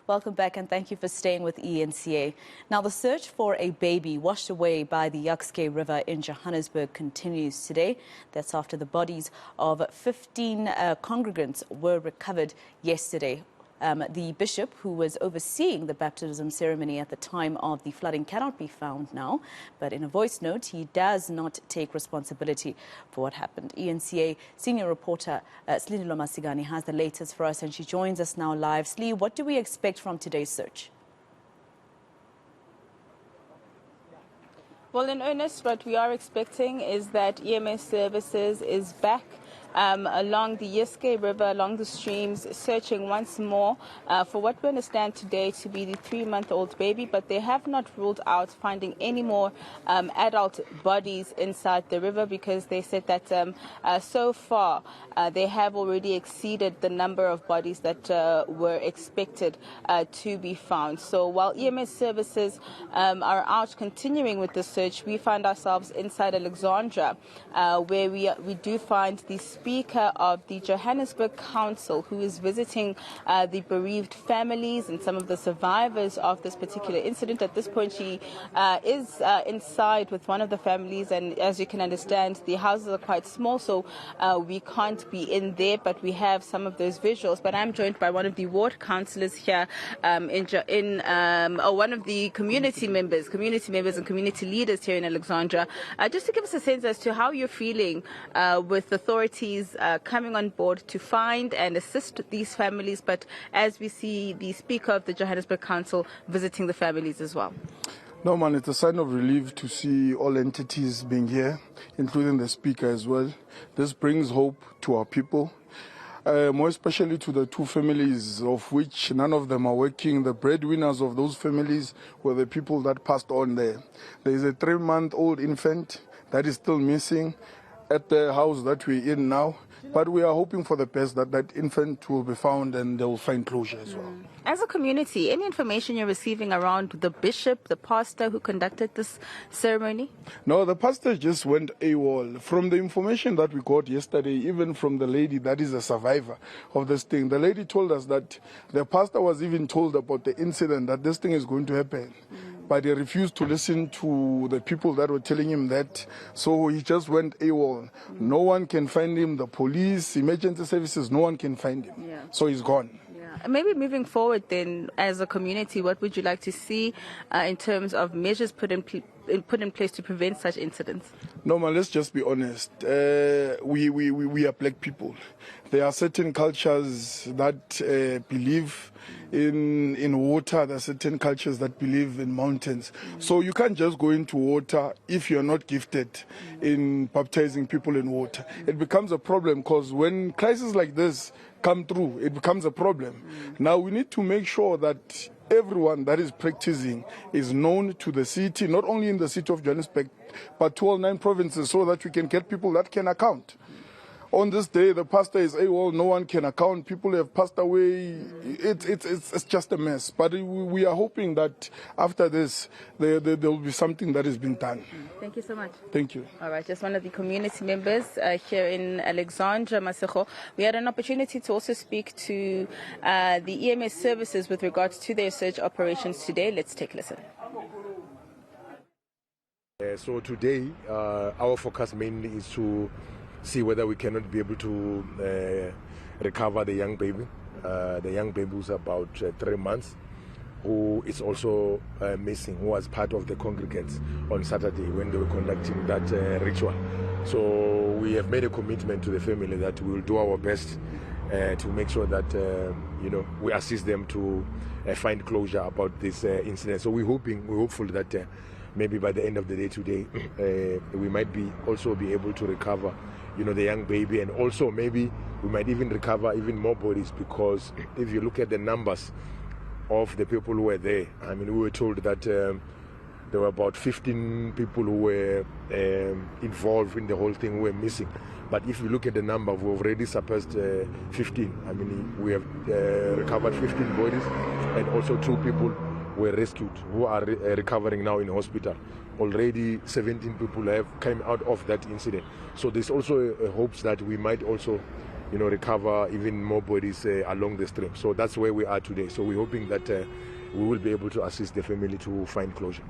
Welcome back and thank you for staying with eNCA. Now, the search for a baby washed away by the Jukskei River in Johannesburg continues today. That's after the bodies of 15 congregants were recovered yesterday. The bishop who was overseeing the baptism ceremony at the time of the flooding cannot be found now, but in a voice note, he does not take responsibility for what happened. eNCA senior reporter Silindelo Masikane has the latest for us, and she joins us now live. Slee, what do we expect from today's search? Well, in earnest, what we are expecting is that EMS services is back along the Jukskei River, along the streams, searching once more for what we understand today to be the 3-month-old baby, but they have not ruled out finding any more adult bodies inside the river, because they said that so far they have already exceeded the number of bodies that were expected to be found. So while EMS services are out continuing with the search, we find ourselves inside Alexandra, where we do find the Speaker of the Johannesburg Council, who is visiting the bereaved families and some of the survivors of this particular incident. At this point, she is inside with one of the families, and as you can understand, the houses are quite small, so we can't be in there, but we have some of those visuals. But I'm joined by one of the ward councillors here one of the community members and community leaders here in Alexandra, just to give us a sense as to how you're feeling with authorities coming on board to find and assist these families, but as we see the Speaker of the Johannesburg Council visiting the families as well. No, man, it's a sign of relief to see all entities being here, including the Speaker as well. This brings hope to our people, more especially to the 2 families, of which none of them are working. The breadwinners of those families were the people that passed on there. There is a 3-month-old infant that is still missing at the house that we're in now, but we are hoping for the best, that that infant will be found and they will find closure as well. As a community, any information you're receiving around the bishop, the pastor who conducted this ceremony? No, the pastor just went AWOL. From the information that we got yesterday, even from the lady that is a survivor of this thing, the lady told us that the pastor was even told about the incident, that this thing is going to happen. But he refused to listen to the people that were telling him that, so he just went AWOL. No one can find him, the police, emergency services, no one can find him. So he's gone. Maybe moving forward then, as a community, what would you like to see in terms of measures put in place to prevent such incidents? No, man, let's just be honest. We are black people. There are certain cultures that believe in water. There are certain cultures that believe in mountains. So you can't just go into water if you're not gifted in baptizing people in water. It becomes a problem, because when crises like this come through, it becomes a problem. Now we need to make sure that everyone that is practicing is known to the city, not only in the city of Johannesburg, but to all 9 provinces, so that we can get people that can account. On this day, the pastor is AWOL, no one can account, people have passed away, it's just a mess. But we are hoping that after this, there will be something that has been done. Thank you so much. Thank you. All right, just one of the community members here in Alexandra, Masego. We had an opportunity to also speak to the EMS services with regards to their search operations today. Let's take a listen. So today, our focus mainly is to see whether we cannot be able to recover the young baby. The young baby who's about 3 months, who is also missing, who was part of the congregants on Saturday when they were conducting that ritual. So we have made a commitment to the family that we will do our best to make sure that we assist them to find closure about this incident. So we're hopeful that maybe by the end of the day today, we might also be able to recover the young baby, and also maybe we might even recover even more bodies, because if you look at the numbers of the people who were there, I mean, we were told that there were about 15 people who were involved in the whole thing, who were missing. But if you look at the number, we've already surpassed 15. I mean, we have recovered 15 bodies, and also 2 people were rescued who are recovering now in hospital. Already 17 people have come out of that incident. So there's also hopes that we might also recover even more bodies along the stream. So that's where we are today. So we're hoping that we will be able to assist the family to find closure.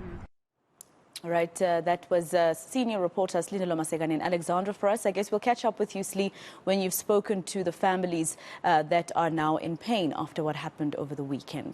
All right, that was senior reporter Silindelo Masikane in Alexandra for us. I guess we'll catch up with you, Slee, when you've spoken to the families that are now in pain after what happened over the weekend.